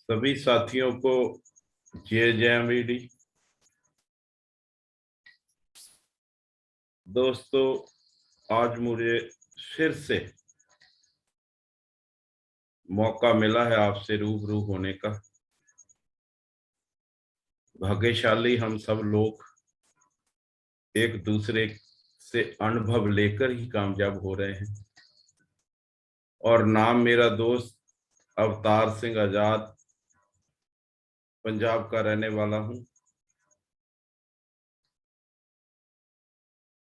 सभी साथियों को जय जयवीडी। दोस्तों, आज मुझे फिर से मौका मिला है आपसे रूबरू होने का। भाग्यशाली हम सब लोग एक दूसरे से अनुभव लेकर ही कामयाब हो रहे हैं। और नाम मेरा दोस्त अवतार सिंह आजाद, पंजाब का रहने वाला हूं।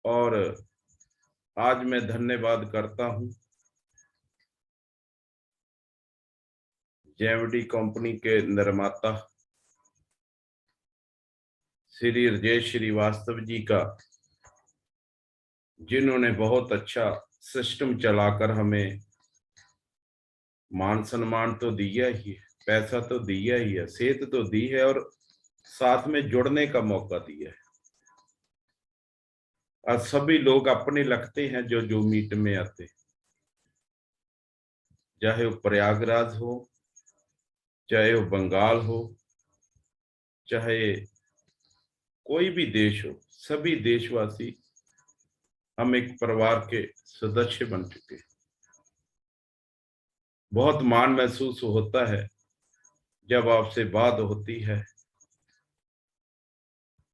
और आज मैं धन्यवाद करता हूं जेएमडी कंपनी के निर्माता श्री राजेश श्रीवास्तव जी का, जिन्होंने बहुत अच्छा सिस्टम चलाकर हमें मान सम्मान तो दिया ही है, पैसा तो दिया ही है, सेहत तो दी है और साथ में जुड़ने का मौका दिया है। आज सभी लोग अपने लगते हैं जो मीट में आते, चाहे वो प्रयागराज हो, चाहे वो बंगाल हो, चाहे कोई भी देश हो, सभी देशवासी हम एक परिवार के सदस्य बन चुके हैं। बहुत मान महसूस होता है जब आपसे बात होती है।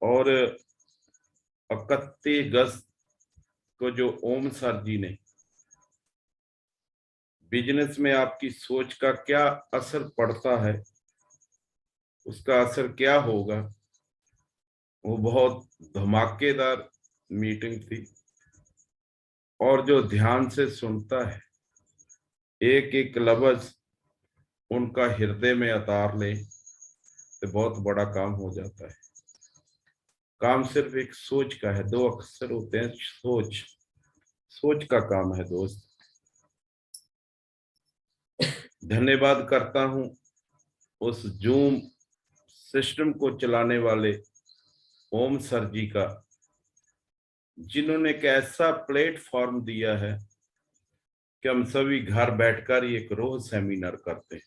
और 31 अगस्त को जो ओम सर जी ने बिजनेस में आपकी सोच का क्या असर पड़ता है, उसका असर क्या होगा, वो बहुत धमाकेदार मीटिंग थी। और जो ध्यान से सुनता है, एक एक लफ्ज उनका हृदय में उतार ले, तो बहुत बड़ा काम हो जाता है। काम सिर्फ एक सोच का है, 2 अक्षर होते हैं, सोच का काम है दोस्त। धन्यवाद करता हूं उस जूम सिस्टम को चलाने वाले ओम सर जी का, जिन्होंने एक ऐसा प्लेटफॉर्म दिया है कि हम सभी घर बैठकर ही एक रोज सेमिनार करते हैं।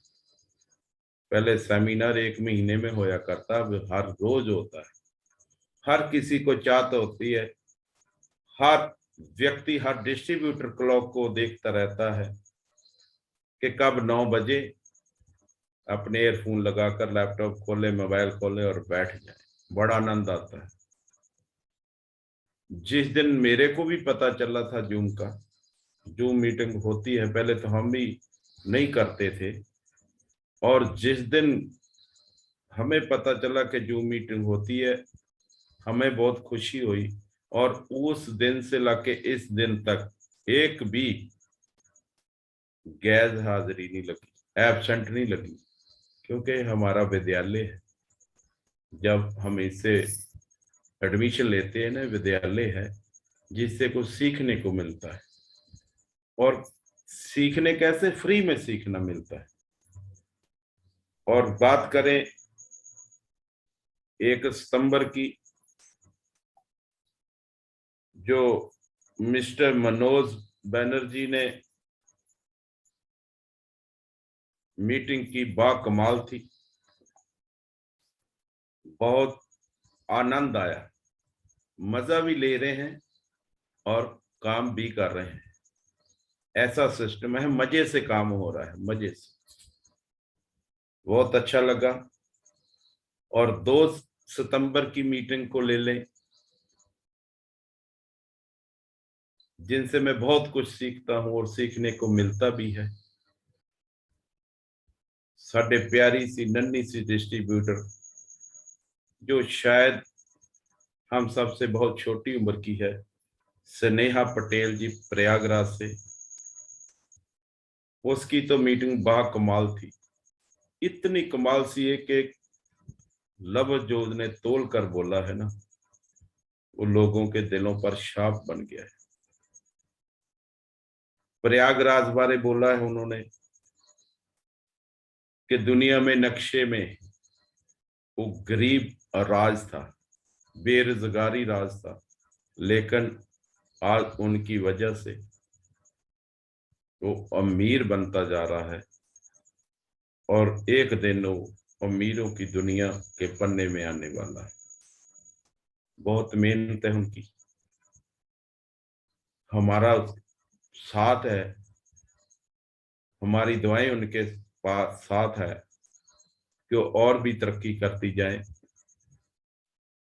पहले सेमिनार 1 महीने में होया करता, अब हर रोज होता है। हर किसी को चाहत होती है, हर व्यक्ति, हर डिस्ट्रीब्यूटर क्लॉक को देखता रहता है कि कब 9 बजे अपने एयरफोन लगाकर लैपटॉप खोले, मोबाइल खोले और बैठ जाए। बड़ा आनंद आता है। जिस दिन मेरे को भी पता चला था जूम मीटिंग होती है, पहले तो हम भी नहीं करते थे, और जिस दिन हमें पता चला कि जूम मीटिंग होती है, हमें बहुत खुशी हुई। और उस दिन से लाके इस दिन तक एक भी गैर हाजिरी नहीं लगी, एब्सेंट नहीं लगी, क्योंकि हमारा विद्यालय है। जब हम इससे एडमिशन लेते हैं ना, विद्यालय है जिससे कुछ सीखने को मिलता है। और सीखने कैसे, फ्री में सीखना मिलता है। और बात करें 1 सितंबर की, जो मिस्टर मनोज बैनर्जी ने मीटिंग की, बाकमाल थी। बहुत आनंद आया, मजा भी ले रहे हैं और काम भी कर रहे हैं। ऐसा सिस्टम है, मजे से काम हो रहा है, मजे से। बहुत अच्छा लगा। और 2 सितंबर की मीटिंग को ले लें, जिनसे मैं बहुत कुछ सीखता हूं और सीखने को मिलता भी है। साढ़े प्यारी सी नन्ही सी डिस्ट्रीब्यूटर, जो शायद हम सबसे बहुत छोटी उम्र की है, स्नेहा पटेल जी, प्रयागराज से। उसकी तो मीटिंग बा कमाल थी। इतनी कमाल सी है कि लफ्ज जो उसने तोल कर बोला है ना, वो लोगों के दिलों पर छाप बन गया है। प्रयागराज बारे बोला है उन्होंने कि दुनिया में नक्शे में वो गरीब राज था, बेरोजगारी राज था, लेकिन आज उनकी वजह से वो अमीर बनता जा रहा है। और एक दिन वो अमीरों की दुनिया के पन्ने में आने वाला है। बहुत मेहनत है उनकी, हमारा साथ है, हमारी दुआएं उनके पास साथ है कि वो और भी तरक्की करती जाए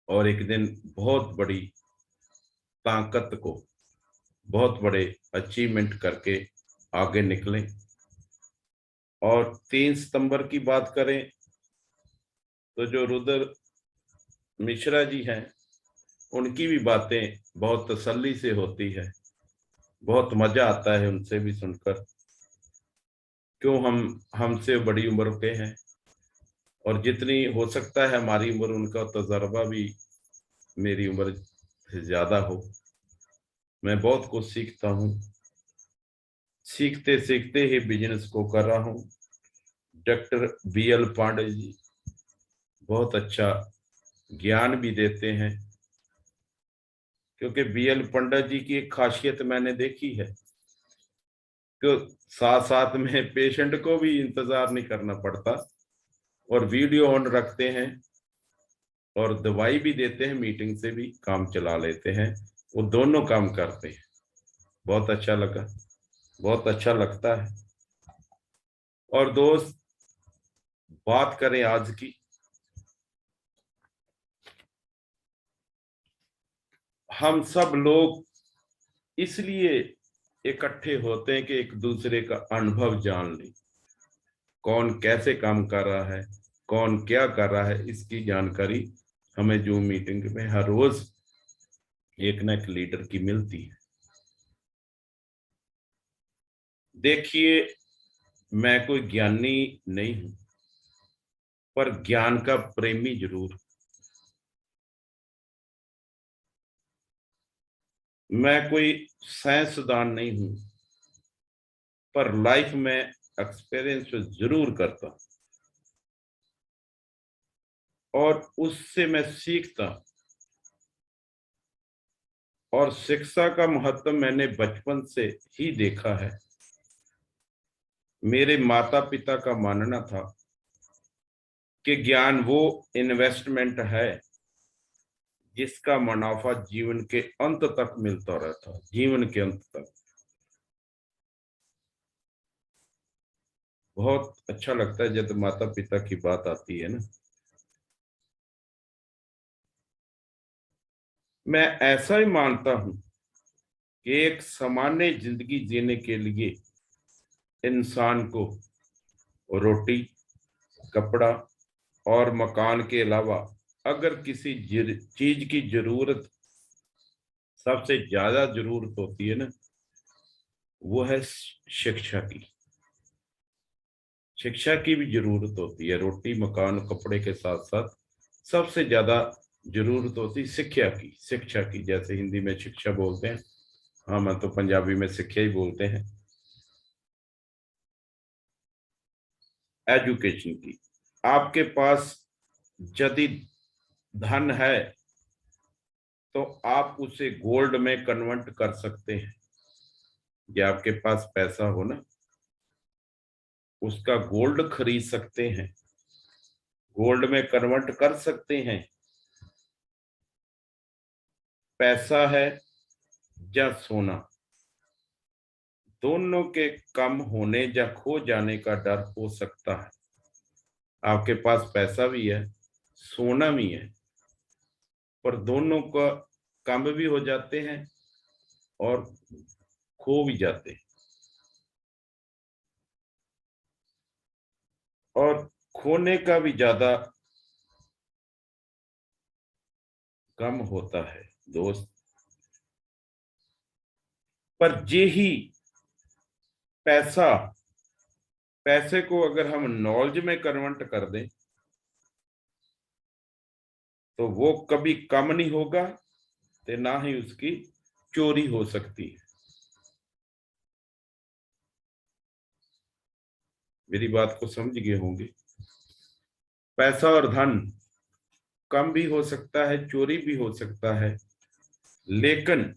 और एक दिन बहुत बड़ी ताकत को, बहुत बड़े अचीवमेंट करके आगे निकलें। और 3 सितंबर की बात करें तो जो रुद्र मिश्रा जी हैं, उनकी भी बातें बहुत तसल्ली से होती है, बहुत मजा आता है उनसे भी सुनकर। क्यों, हम हमसे बड़ी उम्र के हैं और जितनी हो सकता है हमारी उम्र, उनका तजर्बा भी मेरी उम्र से ज्यादा हो। मैं बहुत कुछ सीखता हूँ, सीखते सीखते ही बिजनेस को कर रहा हूँ। डॉक्टर BL पांडे जी बहुत अच्छा ज्ञान भी देते हैं, क्योंकि BL पांडे जी की एक खासियत मैंने देखी है कि साथ साथ में पेशेंट को भी इंतजार नहीं करना पड़ता और वीडियो ऑन रखते हैं और दवाई भी देते हैं, मीटिंग से भी काम चला लेते हैं। वो दोनों काम करते हैं। बहुत अच्छा लगा, बहुत अच्छा लगता है। और दोस्त, बात करें आज की, हम सब लोग इसलिए इकट्ठे होते हैं कि एक दूसरे का अनुभव जान लें। कौन कैसे काम कर रहा है, कौन क्या कर रहा है, इसकी जानकारी हमें जूम मीटिंग में हर रोज एक न एक लीडर की मिलती है। देखिए, मैं कोई ज्ञानी नहीं हूं, पर ज्ञान का प्रेमी जरूर। मैं कोई साइंसदान नहीं हूं, पर लाइफ में एक्सपीरियंस जरूर करता हूं और उससे मैं सीखता हूं। और शिक्षा का महत्व मैंने बचपन से ही देखा है। मेरे माता पिता का मानना था कि ज्ञान वो इन्वेस्टमेंट है जिसका मुनाफा जीवन के अंत तक मिलता रहता है, जीवन के अंत तक। बहुत अच्छा लगता है जब माता पिता की बात आती है ना। मैं ऐसा ही मानता हूं कि एक सामान्य जिंदगी जीने के लिए इंसान को रोटी, कपड़ा और मकान के अलावा अगर किसी चीज की जरूरत, सबसे ज्यादा जरूरत होती है ना, वो है शिक्षा की। शिक्षा की भी जरूरत होती है। रोटी, मकान, कपड़े के साथ साथ सबसे ज्यादा जरूरत होती है शिक्षा की। जैसे हिंदी में शिक्षा बोलते हैं, हाँ मैं तो पंजाबी में शिक्षा ही बोलते हैं। एजुकेशन की। आपके पास यदि धन है तो आप उसे गोल्ड में कन्वर्ट कर सकते हैं। या आपके पास पैसा हो ना, उसका गोल्ड खरीद सकते हैं, गोल्ड में कन्वर्ट कर सकते हैं। पैसा है या सोना, दोनों के कम होने या खो जाने का डर हो सकता है। आपके पास पैसा भी है, सोना भी है, पर दोनों का कम भी हो जाते हैं और खो भी जाते हैं। और खोने का भी ज्यादा कम होता है दोस्त। पर ये ही पैसा, पैसे को अगर हम नॉलेज में कन्वर्ट कर दें तो वो कभी कम नहीं होगा, तो ना ही उसकी चोरी हो सकती है। मेरी बात को समझ गए होंगे। पैसा और धन कम भी हो सकता है, चोरी भी हो सकता है, लेकिन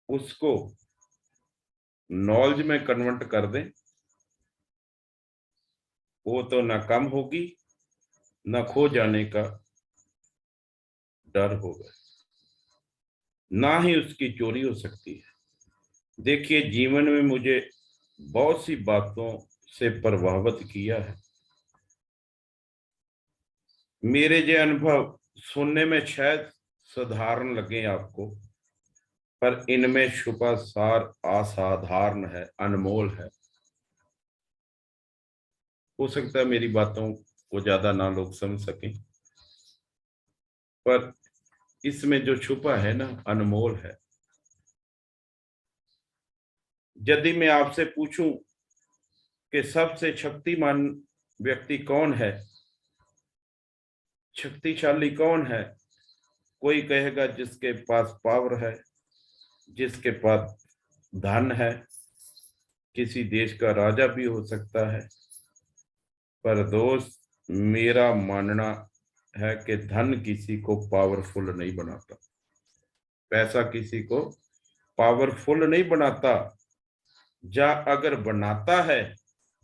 उसको नॉलेज में कन्वर्ट कर दें वो तो ना कम होगी, ना खो जाने का डर होगा, ना ही उसकी चोरी हो सकती है। देखिए, जीवन में मुझे बहुत सी बातों से प्रभावित किया है। मेरे ये अनुभव सुनने में शायद साधारण लगे आपको, पर इनमें छुपा सार असाधारण है, अनमोल है। हो सकता है मेरी बातों को ज्यादा ना लोग समझ सकें, पर इसमें जो छुपा है ना, अनमोल है। यदि मैं आपसे पूछूं कि सबसे शक्तिमान व्यक्ति कौन है, शक्तिशाली कौन है, कोई कहेगा जिसके पास पावर है, जिसके पास धन है, किसी देश का राजा भी हो सकता है। पर दोस्त, मेरा मानना है कि धन किसी को पावरफुल नहीं बनाता, पैसा किसी को पावरफुल नहीं बनाता। या अगर बनाता है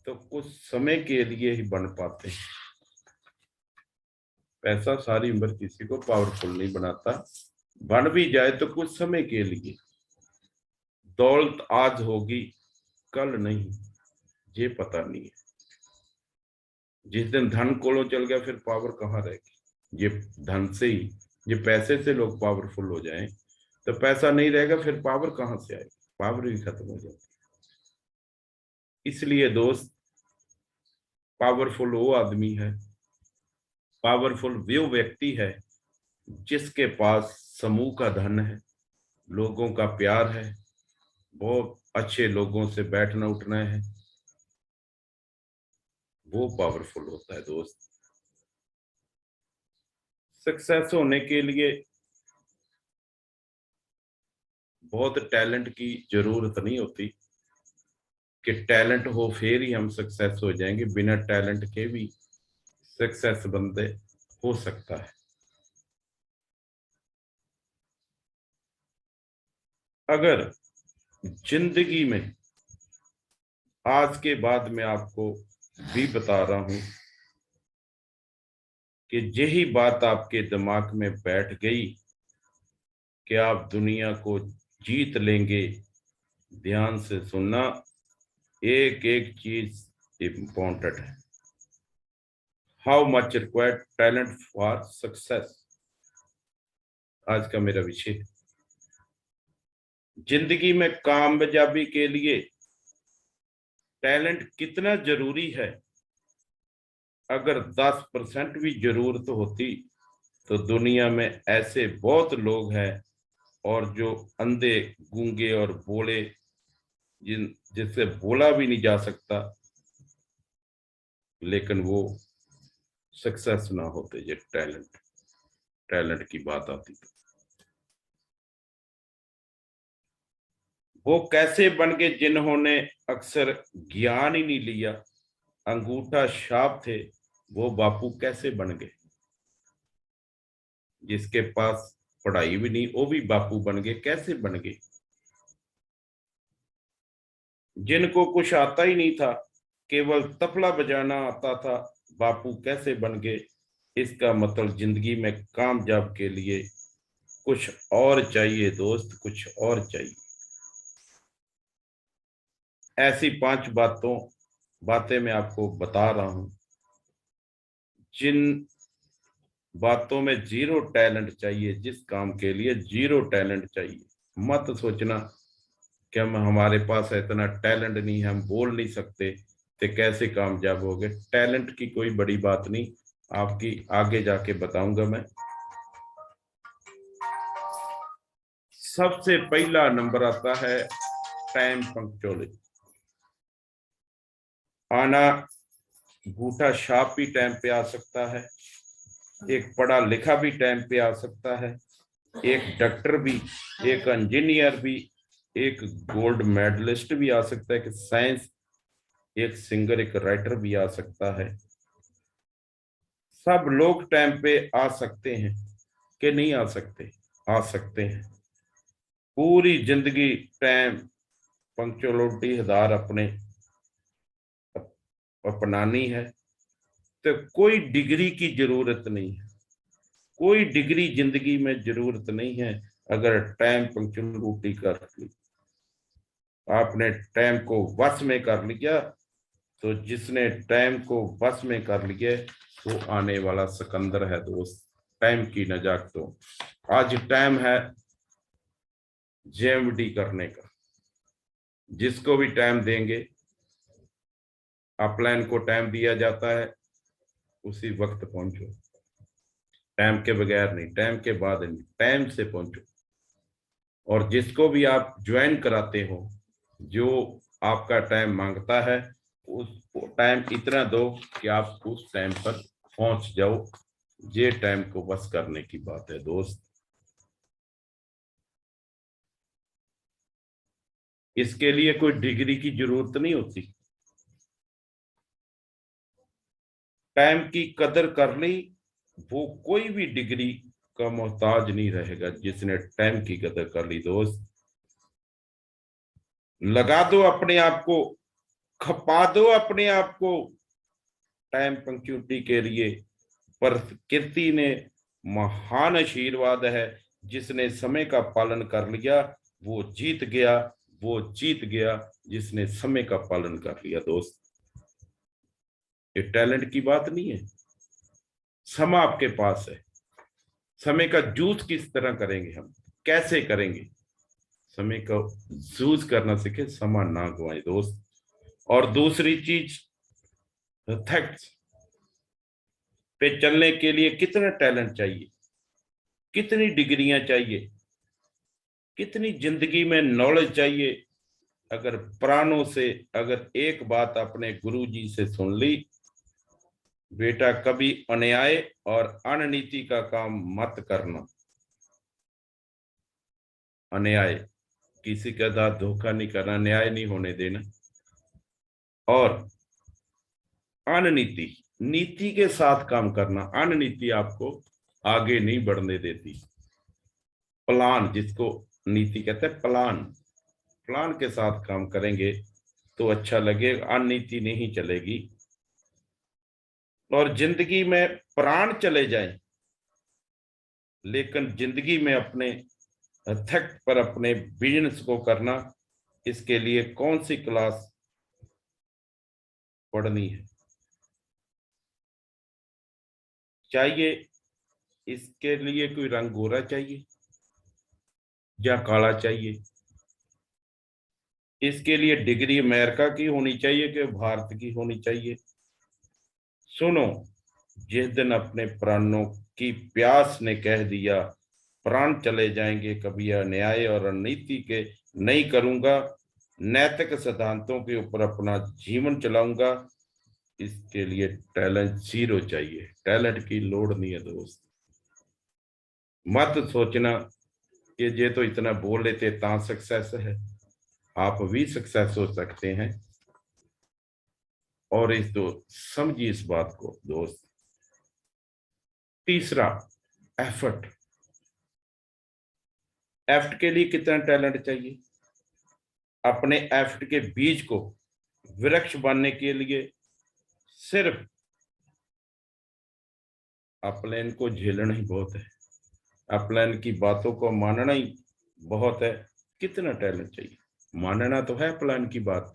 तो कुछ समय के लिए ही बन पाते हैं। पैसा सारी उम्र किसी को पावरफुल नहीं बनाता, बन भी जाए तो कुछ समय के लिए। दौलत आज होगी, कल नहीं, ये पता नहीं है। जिस दिन धन कोलों चल गया, फिर पावर कहाँ रहेगी। ये धन से ही, ये पैसे से लोग पावरफुल हो जाएं तो पैसा नहीं रहेगा, फिर पावर कहाँ से आएगी, पावर भी खत्म हो जाएगी। इसलिए दोस्त, पावरफुल वो आदमी है, पावरफुल वो व्यक्ति है जिसके पास समूह का धन है, लोगों का प्यार है, बहुत अच्छे लोगों से बैठना उठना है। वो पावरफुल होता है दोस्त। सक्सेस होने के लिए बहुत टैलेंट की जरूरत नहीं होती कि टैलेंट हो फिर ही हम सक्सेस हो जाएंगे। बिना टैलेंट के भी सक्सेस बंदे हो सकता है। अगर जिंदगी में, आज के बाद मैं आपको भी बता रहा हूं कि यही बात आपके दिमाग में बैठ गई कि आप दुनिया को जीत लेंगे, ध्यान से सुनना, एक एक चीज इंपॉर्टेंट है। How much required talent for success, आज का मेरा विषय। जिंदगी में कामयाबी के लिए टैलेंट कितना जरूरी है। अगर 10% भी जरूरत होती तो दुनिया में ऐसे बहुत लोग हैं, और जो अंधे, गूंगे और बोले, जिससे बोला भी नहीं जा सकता, लेकिन वो सक्सेस ना होते। ये टैलेंट, टैलेंट की बात आती तो वो कैसे बन गए जिन्होंने अक्सर ज्ञान ही नहीं लिया, अंगूठा छाप थे, वो बापू कैसे बन गए। जिसके पास पढ़ाई भी नहीं, वो भी बापू बन गए, कैसे बन गए। जिनको कुछ आता ही नहीं था, केवल तबला बजाना आता था, बापू कैसे बन गए। इसका मतलब जिंदगी में कामयाब के लिए कुछ और चाहिए दोस्त, कुछ और चाहिए। ऐसी 5 बातें मैं आपको बता रहा हूं, जिन बातों में जीरो टैलेंट चाहिए, जिस काम के लिए जीरो टैलेंट चाहिए। मत सोचना कि हमारे पास इतना टैलेंट नहीं है, हम बोल नहीं सकते, तो कैसे कामयाब हो गए। टैलेंट की कोई बड़ी बात नहीं, आपकी आगे जाके बताऊंगा मैं। सबसे पहला नंबर आता है टाइम पंक्चुअलिटी। आना, अंगूठा छाप भी टाइम पे आ सकता है, एक पढ़ा लिखा भी टाइम पे आ सकता है, एक डॉक्टर भी, एक इंजीनियर भी, एक गोल्ड मेडलिस्ट भी आ सकता है, कि साइंस, एक सिंगर, एक राइटर भी आ सकता है। सब लोग टाइम पे आ सकते हैं कि नहीं आ सकते, आ सकते हैं। पूरी जिंदगी टाइम पंक्चुअलिटी हदार अपने अपनानी है, तो कोई डिग्री की जरूरत नहीं है, कोई डिग्री जिंदगी में जरूरत नहीं है। अगर टाइम पंक्चुअलिटी कर ली, आपने टाइम को वश में कर लिया, तो जिसने टाइम को वश में कर लिया वो आने वाला सिकंदर है दोस्त। टाइम की नजाकत। तो आज टाइम है जेएमडी करने का। जिसको भी टाइम देंगे, अपलाइन को टाइम दिया जाता है, उसी वक्त पहुंचो। टाइम के बगैर नहीं, टाइम के बाद नहीं, टाइम से पहुंचो। और जिसको भी आप ज्वाइन कराते हो, जो आपका टाइम मांगता है, उस टाइम इतना दो कि आप उस टाइम पर पहुंच जाओ। ये टाइम को बस करने की बात है दोस्त। इसके लिए कोई डिग्री की जरूरत नहीं होती। टाइम की कदर कर ली, वो कोई भी डिग्री का मोहताज नहीं रहेगा जिसने टाइम की कदर कर ली दोस्त। लगा दो अपने आप को, खपा दो अपने आप को टाइम पंक्चुअलिटी के लिए। प्रकृति ने महान आशीर्वाद है, जिसने समय का पालन कर लिया वो जीत गया, वो जीत गया जिसने समय का पालन कर लिया दोस्त। ये टैलेंट की बात नहीं है, समय आपके पास है। समय का जूझ किस तरह करेंगे, हम कैसे करेंगे? समय का जूझ करना सीखे, समय ना गवाए दोस्त। और दूसरी चीज, थैक्स पे चलने के लिए कितना टैलेंट चाहिए, कितनी डिग्रियां चाहिए, कितनी जिंदगी में नॉलेज चाहिए। अगर प्राणों से अगर एक बात अपने गुरुजी से सुन ली, बेटा कभी अन्याय और अननीति का काम मत करना। अन्याय, किसी के साथ धोखा नहीं करना, न्याय नहीं होने देना। और अननीति, नीति के साथ काम करना। अननीति आपको आगे नहीं बढ़ने देती। प्लान, जिसको नीति कहते हैं, प्लान, प्लान के साथ काम करेंगे तो अच्छा लगेगा, अननीति नहीं चलेगी। और जिंदगी में प्राण चले जाएं, लेकिन जिंदगी में अपने हथक पर अपने बिजनेस को करना, इसके लिए कौन सी क्लास पढ़नी है चाहिए? इसके लिए कोई रंग गोरा चाहिए या काला चाहिए? इसके लिए डिग्री अमेरिका की होनी चाहिए कि भारत की होनी चाहिए? सुनो, जिस दिन अपने प्राणों की प्यास ने कह दिया प्राण चले जाएंगे, कभी अन्याय और अननीति के नहीं करूंगा, नैतिक सिद्धांतों के ऊपर अपना जीवन चलाऊंगा, इसके लिए टैलेंट जीरो चाहिए। टैलेंट की लोड़ नहीं है दोस्त। मत सोचना कि ये तो इतना बोल लेते ता सक्सेस है। आप भी सक्सेस हो सकते हैं। और इस दो समझिए इस बात को दोस्त। तीसरा, एफर्ट। एफर्ट के लिए कितना टैलेंट चाहिए? अपने एफर्ट के बीज को वृक्ष बनने के लिए सिर्फ अपलाइन को झेलना ही बहुत है, अपलाइन की बातों को मानना ही बहुत है। कितना टैलेंट चाहिए? मानना तो है प्लान की बात,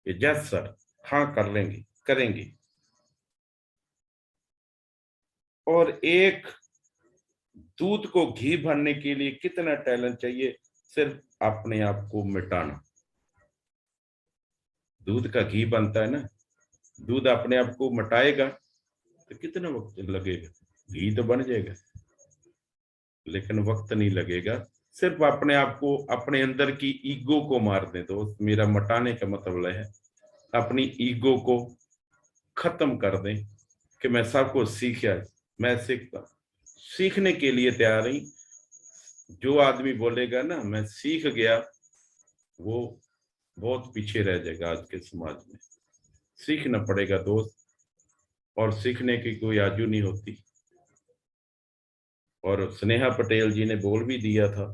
ये जस सर, हाँ कर लेंगे, करेंगे। और एक दूध को घी भरने के लिए कितना टैलेंट चाहिए? सिर्फ अपने आप को मिटाना। दूध का घी बनता है ना, दूध अपने आप को मिटाएगा तो कितना वक्त लगेगा? घी तो बन जाएगा, लेकिन वक्त नहीं लगेगा। सिर्फ अपने आप को, अपने अंदर की ईगो को मार दे दोस्त। मेरा मटाने का मतलब है अपनी ईगो को खत्म कर दें कि मैं सबको सीखा, मैं सीखता, सीखने के लिए तैयार ही। जो आदमी बोलेगा ना मैं सीख गया, वो बहुत पीछे रह जाएगा आज के समाज में। सीखना पड़ेगा दोस्त, और सीखने की कोई आजू नहीं होती। और स्नेहा पटेल जी ने बोल भी दिया था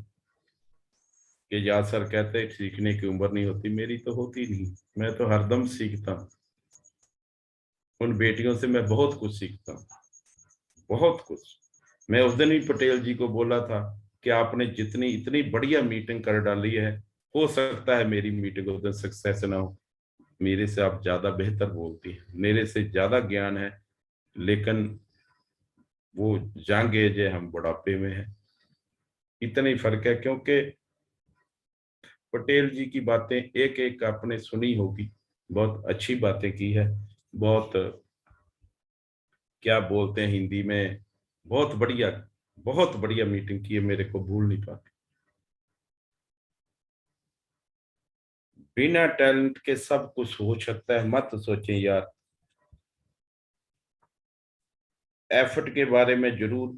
कि याद सर कहते सीखने की उम्र नहीं होती। मेरी तो होती नहीं, मैं तो हरदम सीखता हूं। उन बेटियों से मैं बहुत कुछ सीखता हूँ, बहुत कुछ। मैं उस दिन ही पटेल जी को बोला था कि आपने जितनी इतनी बढ़िया मीटिंग कर डाली है, हो सकता है मेरी मीटिंग उस दिन सक्सेस ना हो, मेरे से आप ज्यादा बेहतर बोलती है, मेरे से ज्यादा ज्ञान है, लेकिन वो यंग एज है, हम बुढ़ापे में हैं, इतना ही फर्क है। क्योंकि पटेल जी की बातें एक एक आपने सुनी होगी, बहुत अच्छी बातें की है, बहुत क्या बोलते हैं हिंदी में, बहुत बढ़िया, बहुत बढ़िया मीटिंग की है, मेरे को भूल नहीं पाती। बिना टैलेंट के सब कुछ हो सकता है, मत सोचें यार। एफर्ट के बारे में जरूर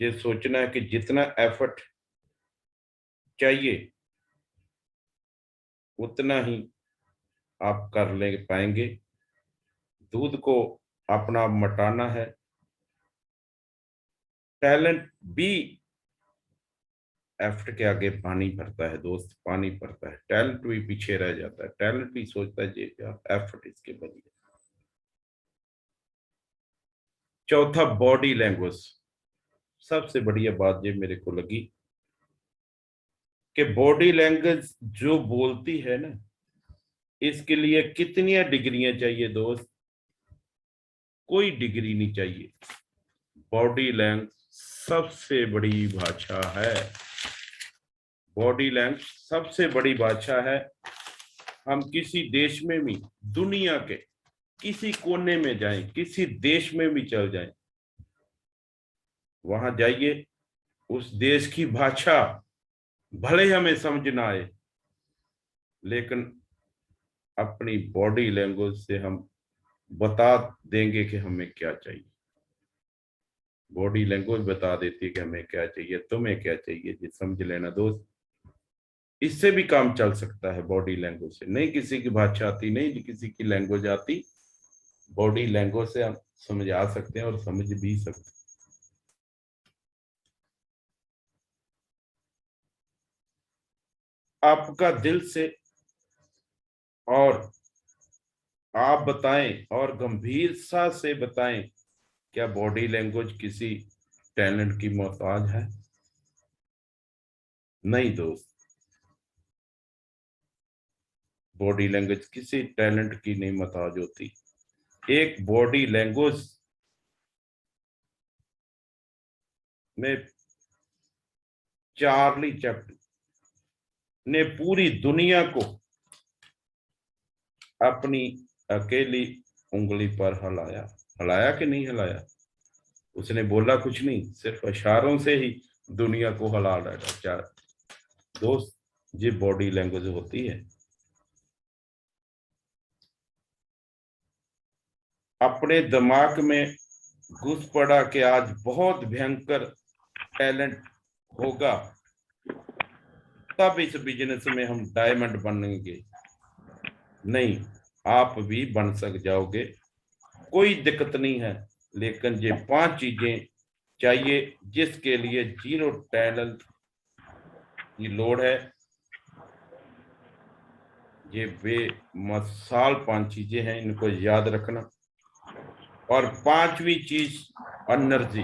ये सोचना है कि जितना एफर्ट चाहिए उतना ही आप कर ले पाएंगे। दूध को अपना मटाना है, टैलेंट भी एफर्ट के आगे पानी भरता है दोस्त, पानी भरता है, टैलेंट भी पीछे रह जाता है, टैलेंट भी सोचता है जी क्या एफर्ट इसके बदले। चौथा, बॉडी लैंग्वेज। सबसे बढ़िया बात ये मेरे को लगी कि बॉडी लैंग्वेज जो बोलती है ना, इसके लिए कितनी डिग्रियां चाहिए दोस्त, कोई डिग्री नहीं चाहिए। बॉडी लैंग्वेज सबसे बड़ी भाषा है, बॉडी लैंग्वेज सबसे बड़ी भाषा है। हम किसी देश में भी, दुनिया के किसी कोने में जाएं, किसी देश में भी चल जाएं, वहां जाइए, उस देश की भाषा भले हमें समझ ना आए, लेकिन अपनी बॉडी लैंग्वेज से हम बता देंगे कि हमें क्या चाहिए। बॉडी लैंग्वेज बता देती है कि हमें क्या चाहिए, तुम्हें क्या चाहिए, जी समझ लेना दोस्त। इससे भी काम चल सकता है बॉडी लैंग्वेज से, नहीं किसी की भाषा आती, नहीं किसी की लैंग्वेज आती, बॉडी लैंग्वेज से हम समझ आ सकते हैं और समझ भी सकते हैं। आपका दिल से और आप बताएं और गंभीरता से बताएं, क्या बॉडी लैंग्वेज किसी टैलेंट की मोहताज है? नहीं दोस्त, बॉडी लैंग्वेज किसी टैलेंट की नहीं मोहताज होती। एक बॉडी लैंग्वेज में चार्ली चैपलिन ने पूरी दुनिया को अपनी अकेली उंगली पर हिलाया। हिलाया कि नहीं हिलाया? उसने बोला कुछ नहीं, सिर्फ इशारों से ही दुनिया को हिला डाला। चार दोस्त, ये बॉडी लैंग्वेज होती है। अपने दिमाग में घुस पड़ा कि आज बहुत भयंकर टैलेंट होगा, तब इस बिजनेस में हम डायमंड बनेंगे। नहीं, आप भी बन सक जाओगे, कोई दिक्कत नहीं है, लेकिन ये 5 चीजें चाहिए जिसके लिए जीरो टैलेंट की लोड है। ये बेमिसाल 5 चीजें हैं, इनको याद रखना। और 5वीं चीज, एनर्जी।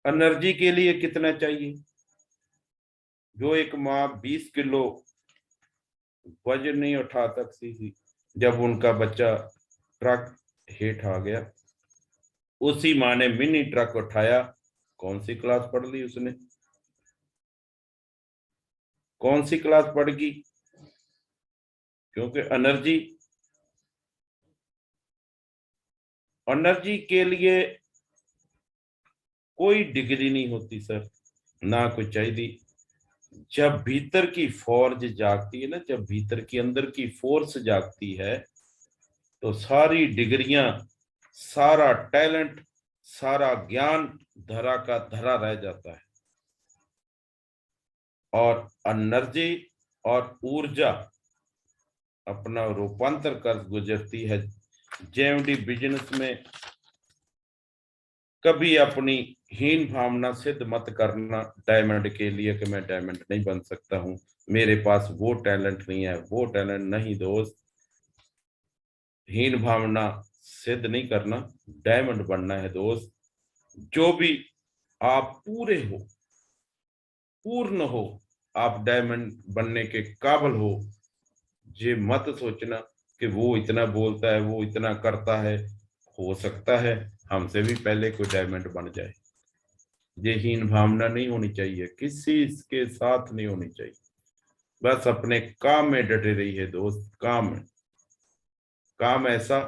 एनर्जी के लिए कितना चाहिए? जो एक माँ 20 किलो वजन नहीं उठा सकती थी, जब उनका बच्चा ट्रक हेठ आ गया, उसी माँ ने मिनी ट्रक उठाया। कौन सी क्लास पढ़ ली उसने? कौन सी क्लास पढ़ गई? क्योंकि एनर्जी, एनर्जी के लिए कोई डिग्री नहीं होती सर, ना कोई चाहिए। जब भीतर की फोर्स जागती है ना, जब भीतर की अंदर की फोर्स जागती है, तो सारी डिग्रियां, सारा टैलेंट, सारा ज्ञान धरा का धरा रह जाता है। और एनर्जी और ऊर्जा अपना रूपांतर कर गुजरती है। जेएमडी बिजनेस में कभी अपनी हीन भावना सिद्ध मत करना डायमंड के लिए कि मैं डायमंड नहीं बन सकता हूं, मेरे पास वो टैलेंट नहीं है, वो टैलेंट नहीं दोस्त। हीन भावना सिद्ध नहीं करना, डायमंड बनना है दोस्त। जो भी आप पूरे हो, पूर्ण हो, आप डायमंड बनने के काबिल हो। ये मत सोचना कि वो इतना बोलता है, वो इतना करता है, हो सकता है हमसे भी पहले कोई डायमंड बन जाए। ये हीन भावना नहीं होनी चाहिए, किसी के साथ नहीं होनी चाहिए। बस अपने काम में डटे रहिए दोस्त, काम में। काम ऐसा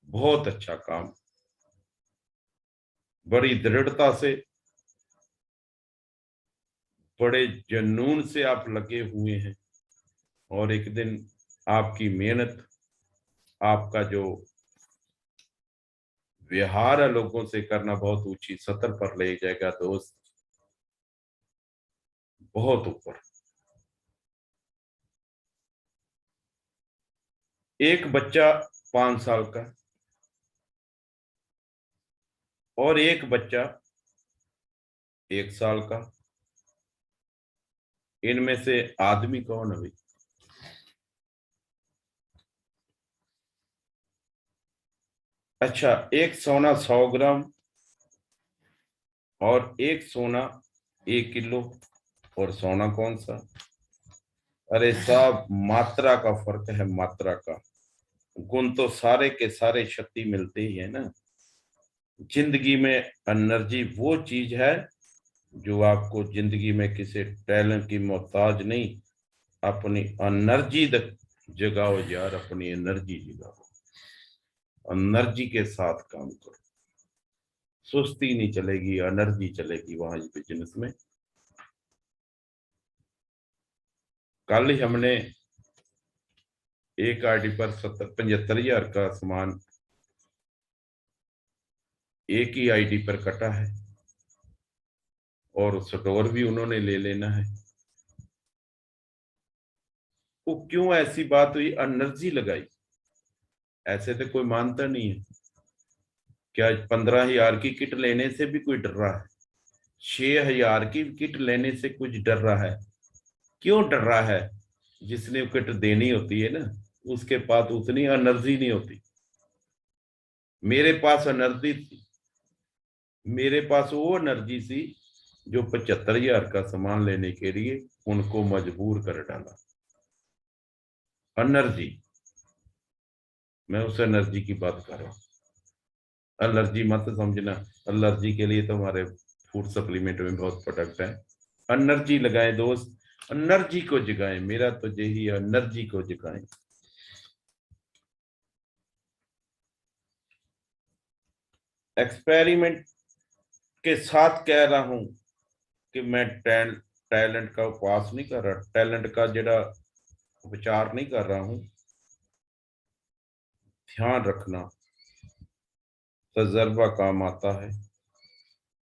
बहुत अच्छा काम, बड़ी दृढ़ता से, बड़े जुनून से आप लगे हुए हैं। और एक दिन आपकी मेहनत, आपका जो व्यवहार है लोगों से करना, बहुत ऊंची सतर पर ले जाएगा दोस्त, बहुत ऊपर। एक बच्चा 5 साल का और एक बच्चा 1 साल का, इनमें से आदमी कौन है भाई? अच्छा, एक सोना 100 ग्राम और एक सोना 1 किलो, और सोना कौन सा? अरे साहब, मात्रा का फर्क है, मात्रा का। गुण तो सारे के सारे शक्ति मिलते ही है ना। जिंदगी में एनर्जी वो चीज है जो आपको जिंदगी में किसी टैलेंट की मोहताज नहीं, अपनी एनर्जी जगाओ यार, अपनी एनर्जी जगाओ। एनर्जी के साथ काम करो, सुस्ती नहीं चलेगी, एनर्जी चलेगी वहां बिजनेस में। कल ही हमने एक आईडी पर 75,000 का सामान एक ही आईडी पर कटा है, और स्टोर भी उन्होंने ले लेना है। वो क्यों ऐसी बात हुई? एनर्जी लगाई। ऐसे तो कोई मानता नहीं है। क्या 15,000 की किट लेने से भी कोई डर रहा है? 6,000 की किट लेने से कुछ डर रहा है? क्यों डर रहा है? जिसने किट देनी होती है ना, उसके पास उतनी एनर्जी नहीं होती। मेरे पास एनर्जी थी, मेरे पास वो एनर्जी थी जो 75,000 का सामान लेने के लिए उनको मजबूर कर डाला। एनर्जी, मैं उस एनर्जी की बात कर रहा हूँ। एलर्जी मत समझना, एलर्जी के लिए तो हमारे फूड सप्लीमेंट में बहुत प्रोडक्ट है। एनर्जी लगाएं दोस्त, एनर्जी को जगाएं। मेरा तो यही है, एनर्जी को जगाएं। एक्सपेरिमेंट के साथ कह रहा हूं कि मैं टैलेंट का उपवास नहीं कर रहा, टैलेंट का जरा विचार नहीं कर रहा हूं। ध्यान रखना, तजर्बा काम आता है।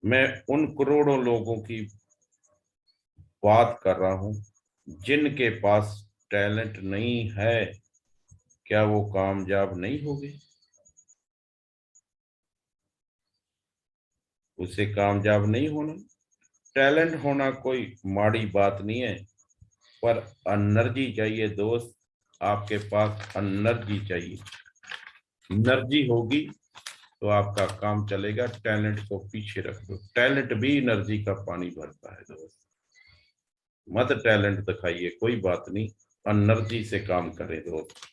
मैं उन करोड़ों लोगों की बात कर रहा हूं जिनके पास टैलेंट नहीं है। क्या वो कामयाब नहीं होंगे? उसे कामयाब नहीं होना। टैलेंट होना कोई माड़ी बात नहीं है, पर एनर्जी चाहिए दोस्त। आपके पास एनर्जी चाहिए। एनर्जी होगी तो आपका काम चलेगा। टैलेंट को पीछे रख दो, टैलेंट भी एनर्जी का पानी भरता है दोस्त। मत टैलेंट दिखाइए, कोई बात नहीं, एनर्जी से काम करें दोस्त।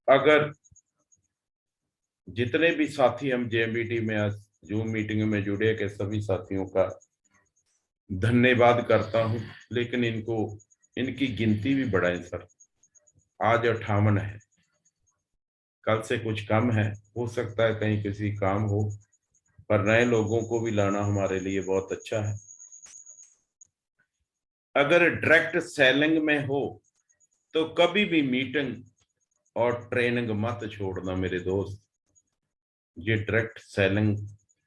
अगर जितने भी साथी हम जेएमबीटी में आज जूम मीटिंग में जुड़े के सभी साथियों का धन्यवाद करता हूं, लेकिन इनको, इनकी गिनती भी बढ़ाएं सर। आज 58 है, कल से कुछ कम है, हो सकता है कहीं किसी काम हो, पर नए लोगों को भी लाना हमारे लिए बहुत अच्छा है। अगर डायरेक्ट सेलिंग में हो तो कभी भी मीटिंग और ट्रेनिंग मत छोड़ना मेरे दोस्त। ये डायरेक्ट सेलिंग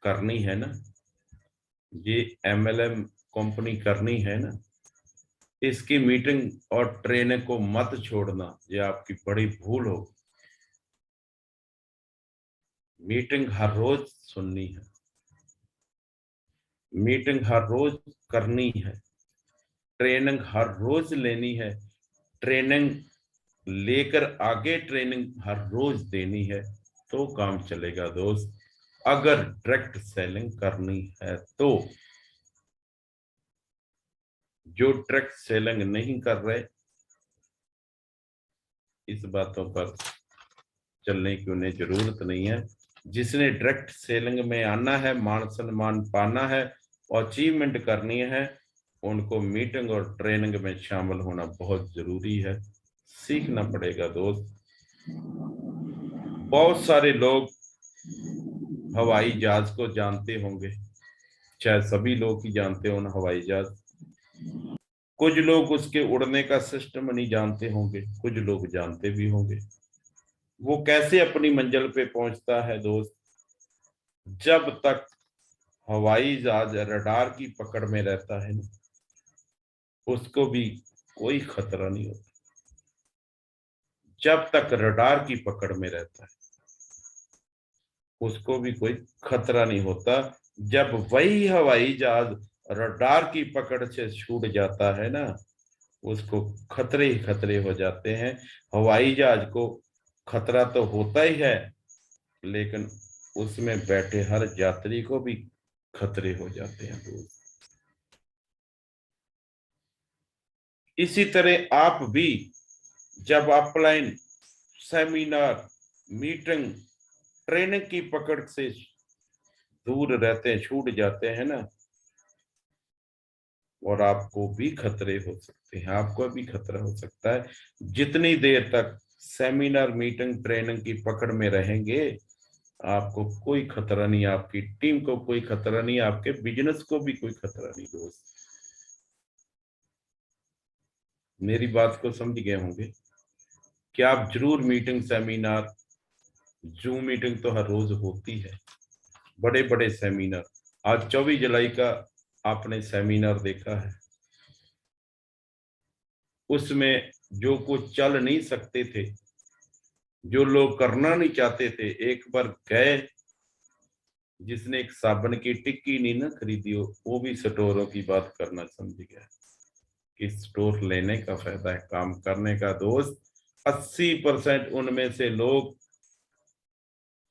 करनी है ना, ये एमएलएम कंपनी करनी है ना, इसकी मीटिंग और ट्रेनिंग को मत छोड़ना, ये आपकी बड़ी भूल हो। मीटिंग हर रोज सुननी है, मीटिंग हर रोज करनी है, ट्रेनिंग हर रोज लेनी है। ट्रेनिंग लेकर आगे ट्रेनिंग हर रोज देनी है तो काम चलेगा दोस्त। अगर डायरेक्ट सेलिंग करनी है तो जो डायरेक्ट सेलिंग नहीं कर रहे, इस बातों पर चलने की उन्हें जरूरत नहीं है। जिसने डायरेक्ट सेलिंग में आना है, मान सम्मान पाना है और अचीवमेंट करनी है, उनको मीटिंग और ट्रेनिंग में शामिल होना बहुत जरूरी है, सीखना पड़ेगा दोस्त। बहुत सारे लोग हवाई जहाज को जानते होंगे, शायद सभी लोग ही जानते हो ना हवाई जहाज। कुछ लोग उसके उड़ने का सिस्टम नहीं जानते होंगे, कुछ लोग जानते भी होंगे। वो कैसे अपनी मंजिल पे पहुंचता है दोस्त? जब तक हवाई जहाज रडार की पकड़ में रहता है ना, उसको भी कोई खतरा नहीं होता। जब तक रडार की पकड़ में रहता है उसको भी कोई खतरा नहीं होता। जब वही हवाई जहाज रडार की पकड़ से छूट जाता है ना, उसको खतरे ही खतरे हो जाते हैं। हवाई जहाज को खतरा तो होता ही है, लेकिन उसमें बैठे हर यात्री को भी खतरे हो जाते हैं दोस्त। इसी तरह आप भी जब ऑफलाइन सेमिनार, मीटिंग, ट्रेनिंग की पकड़ से दूर रहते हैं, छूट जाते हैं ना, और आपको भी खतरे हो सकते हैं, आपको भी खतरा हो सकता है। जितनी देर तक सेमिनार, मीटिंग, ट्रेनिंग की पकड़ में रहेंगे, आपको कोई खतरा नहीं, आपकी टीम को कोई खतरा नहीं, आपके बिजनेस को भी कोई खतरा नहीं दोस्त। मेरी बात को समझ गए होंगे कि आप जरूर मीटिंग, सेमिनार, जूम मीटिंग तो हर रोज होती है, बड़े बड़े सेमिनार। आज 24 जुलाई का आपने सेमिनार देखा है, उसमें जो कुछ चल नहीं सकते थे, जो लोग करना नहीं चाहते थे, एक बार गए, जिसने एक साबुन की टिक्की नहीं ना खरीदी हो, वो भी स्टोरों की बात करना समझ गया कि स्टोर लेने का फायदा है काम करने का दोस्त। 80% उनमें से लोग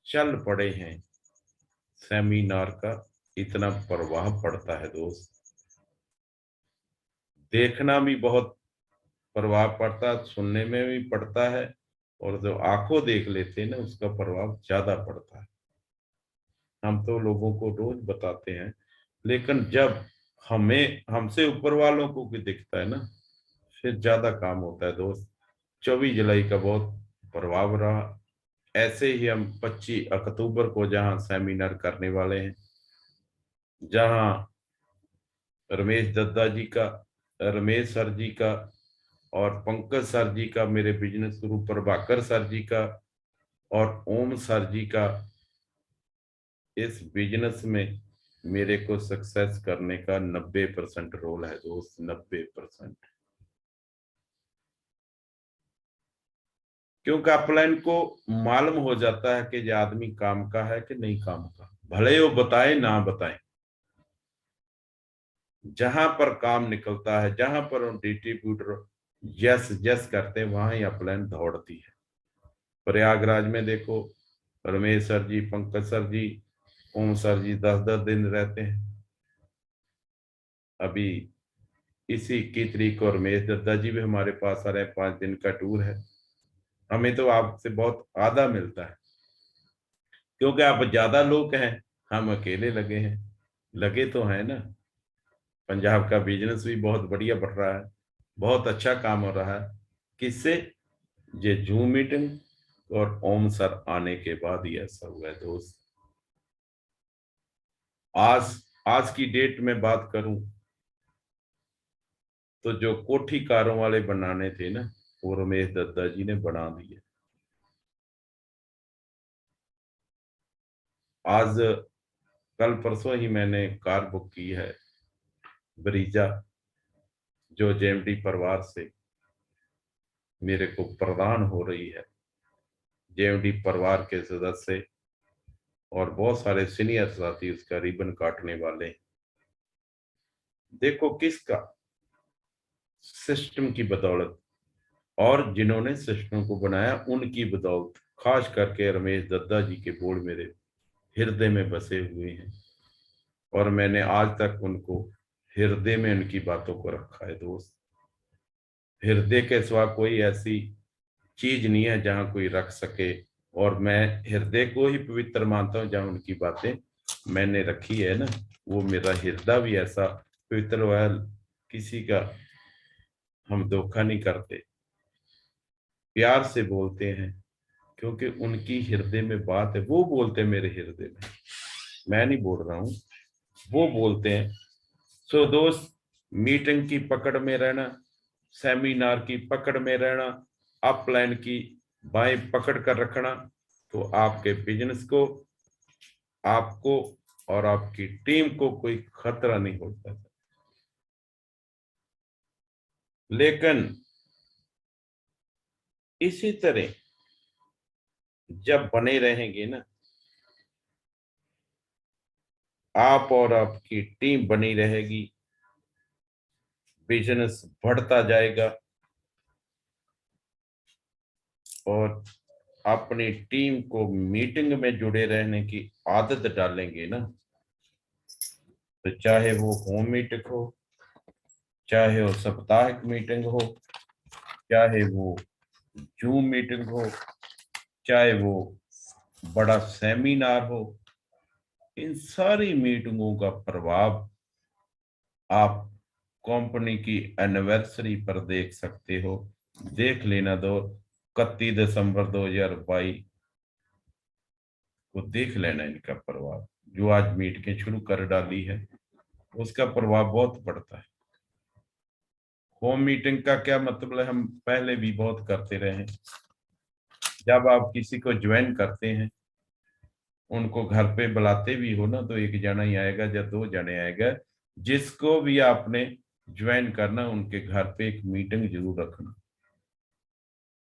चल पड़े हैं। सेमिनार का इतना प्रभाव पड़ता है दोस्त, देखना भी बहुत प्रभाव पड़ता है, सुनने में भी पड़ता है, और जो आंखों देख लेते हैं ना, उसका प्रभाव ज्यादा पड़ता है। हम तो लोगों को रोज बताते हैं, लेकिन जब हमें हमसे ऊपर वालों को भी दिखता है ना, फिर ज्यादा काम होता है दोस्त। 24 जुलाई का बहुत प्रभाव रहा। ऐसे ही हम 25 अक्टूबर को जहां सेमिनार करने वाले हैं, जहां रमेश दद्दा जी का, रमेश सर जी का और पंकज सर जी का, मेरे बिजनेस गुरु प्रभाकर सर जी का और ओम सर जी का, इस बिजनेस में मेरे को सक्सेस करने का 90% रोल है दोस्त, 90%। क्योंकि अपलाइन को मालूम हो जाता है कि ये आदमी काम का है कि नहीं काम का, भले वो बताए ना बताए। जहां पर काम निकलता है, जहां पर डिस्ट्रीब्यूटर यस यस करते हैं, वहां ही अपलाइन दौड़ती है। प्रयागराज में देखो, रमेश सर जी, पंकज सर जी, ओम सर जी 10-10 दिन रहते हैं। अभी इसी 21 तारीख को रमेश दद्दा जी भी हमारे पास आ रहे हैं, 5 दिन का टूर है। हमें तो आपसे बहुत आधा मिलता है, क्योंकि आप ज्यादा लोग हैं, हम अकेले लगे हैं। लगे तो हैं ना। पंजाब का बिजनेस भी बहुत बढ़िया बढ़ रहा है, बहुत अच्छा काम हो रहा है। किससे? ये जूम मीटिंग और ओम सर आने के बाद ही ऐसा हुआ है दोस्त। आज आज की डेट में बात करूं तो जो कोठी कारों वाले बनाने थे ना, वो रमेश दत्ता जी ने बना दिए। आज कल परसों ही मैंने कार बुक की है, ब्रीजा, जो जेएमडी परिवार से मेरे को प्रदान हो रही है। जेएमडी परिवार के सदस्य और बहुत सारे सीनियर साथी उसका रिबन काटने वाले। देखो किसका, सिस्टम की बदौलत। और जिन्होंने सिस्टम को बनाया उनकी बदौलत, खास करके रमेश दद्दा जी के बोल मेरे हृदय में बसे हुए हैं और मैंने आज तक उनको हृदय में उनकी बातों को रखा है। दोस्त, हृदय के सिवा कोई ऐसी चीज नहीं है जहां कोई रख सके, और मैं हृदय को ही पवित्र मानता हूं जहां उनकी बातें मैंने रखी है ना, वो मेरा हृदय भी ऐसा पवित्र हुआ है। किसी का हम धोखा नहीं करते, प्यार से बोलते हैं, क्योंकि उनकी हृदय में बात है। वो बोलते हैं मेरे हृदय में, मैं नहीं बोल रहा हूँ, वो बोलते हैं। सो दोस्त, मीटिंग की पकड़ में रहना, सेमिनार की पकड़ में रहना, अपलाइन की बाएं पकड़ कर रखना, तो आपके बिजनेस को, आपको और आपकी टीम को कोई खतरा नहीं होता। लेकिन इसी तरह जब बने रहेंगे ना, आप और आपकी टीम बनी रहेगी, बिजनेस बढ़ता जाएगा, और अपनी टीम को मीटिंग में जुड़े रहने की आदत डालेंगे ना, तो चाहे वो होम मीटिंग हो, चाहे वो साप्ताहिक मीटिंग हो, चाहे वो जूम मीटिंग हो, चाहे वो बड़ा सेमिनार हो, इन सारी मीटिंगों का प्रभाव आप कंपनी की एनिवर्सरी पर देख सकते हो। देख लेना, दो 31 दिसंबर 2022 को देख लेना इनका प्रभाव। जो आज मीटिंगें शुरू कर डाली है उसका प्रभाव बहुत पड़ता है। होम मीटिंग का क्या मतलब है, हम पहले भी बहुत करते रहे हैं। जब आप किसी को ज्वाइन करते हैं, उनको घर पे बुलाते भी हो ना, तो एक जना ही आएगा या दो जने आएगा। जिसको भी आपने ज्वाइन करना, उनके घर पे एक मीटिंग जरूर रखना,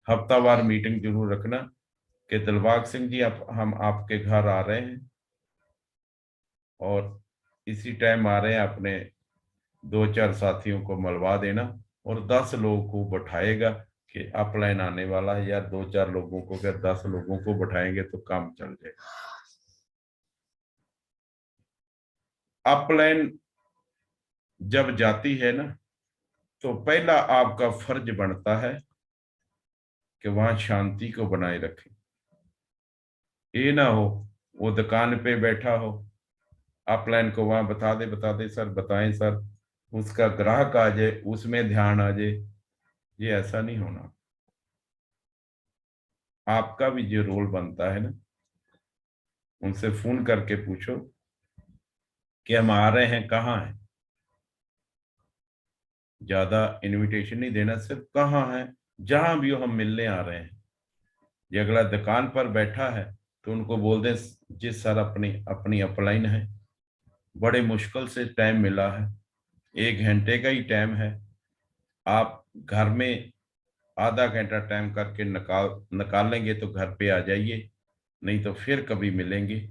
हफ्तावार मीटिंग जरूर रखना कि दिलबाग सिंह जी, हम आपके घर आ रहे हैं और इसी टाइम आ रहे हैं, अपने 2-4 साथियों को मिलवा देना, और 10 लोगों को बैठाएगा कि अपलाइन आने वाला है, या 2-4 लोगों को, क्या 10 लोगों को बैठाएंगे तो काम चल जाएगा। अपलाइन जब जाती है ना, तो पहला आपका फर्ज बनता है कि वहां शांति को बनाए रखें। ये ना हो वो दुकान पे बैठा हो, अपलाइन को वहां बता दे सर, बताएं सर, उसका ग्राहक आ जाए, उसमें ध्यान आ जाए। ये ऐसा नहीं होना। आपका भी जो रोल बनता है ना, उनसे फोन करके पूछो कि हम आ रहे हैं, कहाँ हैं। ज्यादा इनविटेशन नहीं देना, सिर्फ कहाँ है, जहां भी हो हम मिलने आ रहे हैं। ये अगला दुकान पर बैठा है तो उनको बोल दें, जी सर, अपनी अपनी अपलाइन है, बड़े मुश्किल से टाइम मिला है, 1 घंटे का ही टाइम है, आप घर में आधा घंटा टाइम करके निकाल लेंगे तो घर पे आ जाइए, नहीं तो फिर कभी मिलेंगे।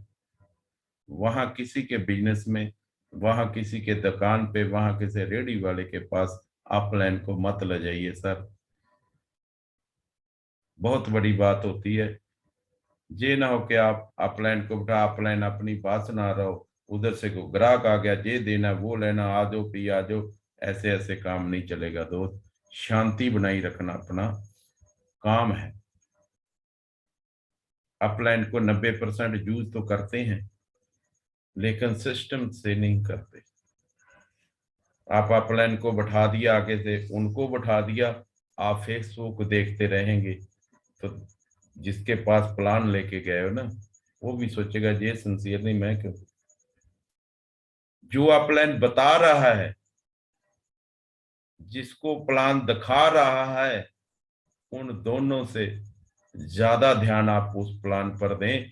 वहां किसी के बिजनेस में, वहां किसी के दुकान पे, वहां किसी रेडी वाले के पास अपलाइन को मत ले जाइए सर। बहुत बड़ी बात होती है। ये ना हो कि आप अपलाइन को बिठा, अपलाइन अपनी बात सुना रहा हो, उधर से को ग्राहक आ गया, ये देना वो लेना, आ जाओ पी आ जाओ। ऐसे ऐसे काम नहीं चलेगा दोस्त। शांति बनाई रखना अपना काम है। अपलाइन को 90% यूज तो करते हैं, लेकिन सिस्टम से नहीं करते। आप अपलाइन को बैठा दिया, आगे से उनको बैठा दिया, आप फेसबुक देखते रहेंगे, तो जिसके पास प्लान लेके गए हो ना, वो भी सोचेगा ये सिंसियर नहीं, मैं क्यों। जो अपलाइन बता रहा है, जिसको प्लान दिखा रहा है, उन दोनों से ज्यादा ध्यान आप उस प्लान पर दें,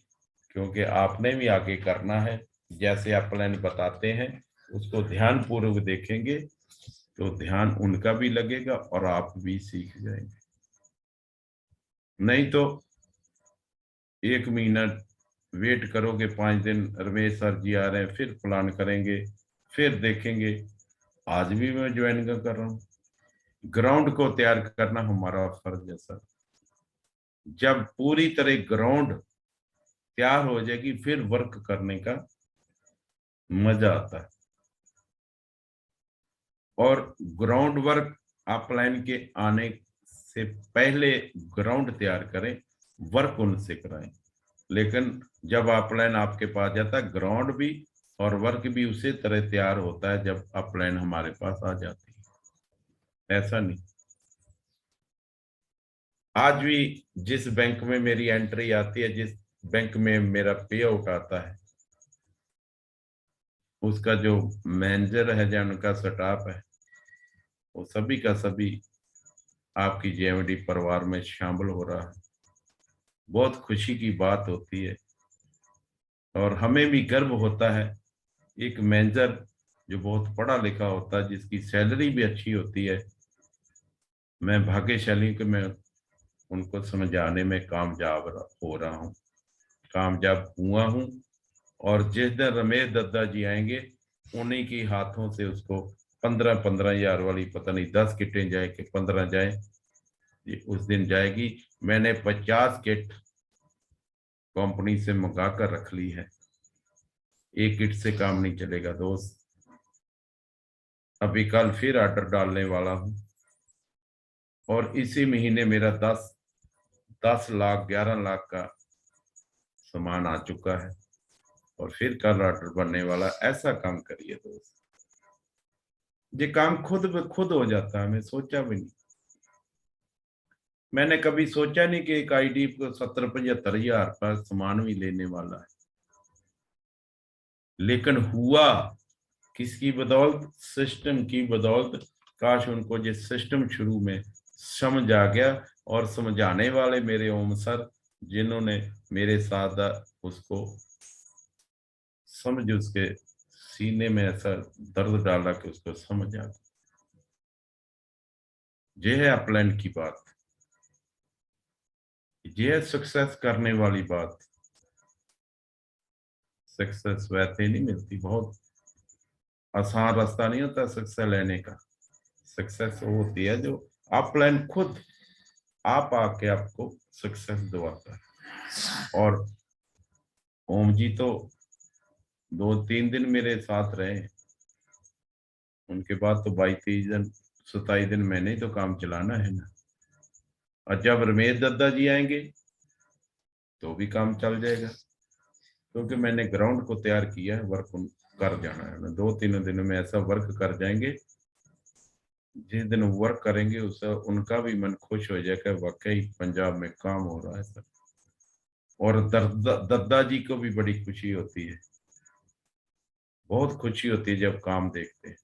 क्योंकि आपने भी आगे करना है। जैसे आप प्लान बताते हैं, उसको ध्यान पूर्वक देखेंगे तो ध्यान उनका भी लगेगा और आप भी सीख जाएंगे। नहीं तो 1 महीना वेट करोगे, 5 दिन रमेश सर जी आ रहे हैं, फिर प्लान करेंगे, फिर देखेंगे आज भी मैं ज्वाइन कर रहा हूँ, ग्राउंड को तैयार करना हमारा फर्ज है सर। जब पूरी तरह ग्राउंड तैयार हो जाएगी फिर वर्क करने का मजा आता है। और ग्राउंड वर्क अपलाइन के आने से पहले ग्राउंड तैयार करें, वर्क उनसे कराएं। लेकिन जब अपलाइन आपके पास जाता है, ग्राउंड भी और वर्क भी उसी तरह तैयार होता है जब अपलाइन हमारे पास आ जाती है। ऐसा नहीं। आज भी जिस बैंक में मेरी एंट्री आती है, जिस बैंक में मेरा पे आउट आता है, उसका जो मैनेजर है या उनका स्टाफ है, वो सभी का सभी आपकी जेएमडी परिवार में शामिल हो रहा है। बहुत खुशी की बात होती है और हमें भी गर्व होता है। एक मैनेजर जो बहुत पढ़ा लिखा होता है, जिसकी सैलरी भी अच्छी होती है, मैं भाग्यशाली हूं कि मैं उनको समझाने में कामयाब हो रहा हूँ, कामयाब हुआ हूँ। और जिस दिन रमेश दद्दा जी आएंगे, उन्हीं की हाथों से उसको 15-15 हजार वाली, पता नहीं 10 किटें जाए कि 15 जाए, उस दिन जाएगी। मैंने 50 किट कंपनी से मंगा कर रख ली है। एक किट से काम नहीं चलेगा दोस्त। अभी कल फिर ऑर्डर डालने वाला हूं और इसी महीने मेरा 10 लाख 11 लाख का सामान आ चुका है और फिर कल ऑर्डर बनने वाला। ऐसा काम करिए दोस्त, ये काम खुद ब खुद हो जाता है। मैं सोचा भी नहीं, मैंने कभी सोचा नहीं कि एक आईडी को 70-75 हजार का सामान भी लेने वाला है। लेकिन हुआ किसकी बदौलत? सिस्टम की बदौलत। काश उनको जिस सिस्टम शुरू में समझ आ गया, और समझाने वाले मेरे ओम सर, जिन्होंने मेरे साथ उसको समझ, उसके सीने में ऐसा दर्द डाला कि उसको समझ आ गया। ये है अपलैंड की बात, ये है सक्सेस करने वाली बात। सक्सेस वैसे नहीं मिलती, बहुत आसान रास्ता नहीं होता सक्सेस लेने का। सक्सेस वो होती है जो अपलाइन खुद आप आके आपको सक्सेस दिवाता है। और ओम जी तो 2-3 दिन मेरे साथ रहे, उनके बाद तो 22-23 दिन 27 दिन मैंने ही तो काम चलाना है ना। और जब रमेश दद्दा जी आएंगे तो भी काम चल जाएगा, क्योंकि मैंने ग्राउंड को तैयार किया है। वर्क कर जाना है, 2-3 दिनों में ऐसा वर्क कर जाएंगे। जिस दिन वर्क करेंगे उससे उनका भी मन खुश हो जाएगा, वाकई पंजाब में काम हो रहा है सर। और दद्दा जी को भी बड़ी खुशी होती है, बहुत खुशी होती है जब काम देखते हैं।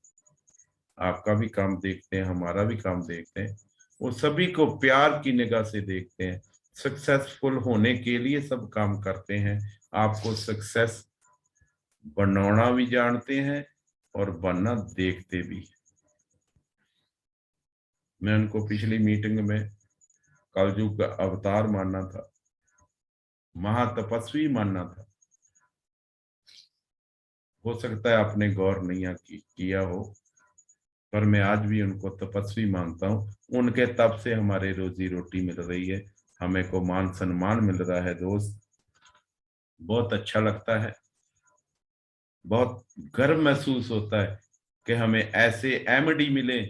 आपका भी काम देखते हैं, हमारा भी काम देखते हैं, वो सभी को प्यार की निगाह से देखते हैं। सक्सेसफुल होने के लिए सब काम करते हैं। आपको सक्सेस बनाना भी जानते हैं और बनना देखते भी। मैं उनको पिछली मीटिंग में कलयुग का अवतार मानना था, महातपस्वी मानना था। हो सकता है आपने गौर नहीं किया हो, पर मैं आज भी उनको तपस्वी मानता हूँ। उनके तप से हमारे रोजी रोटी मिल रही है, हमें को मान सम्मान मिल रहा है दोस्त। बहुत अच्छा लगता है, बहुत गर्व महसूस होता है कि हमें ऐसे एमडी मिले,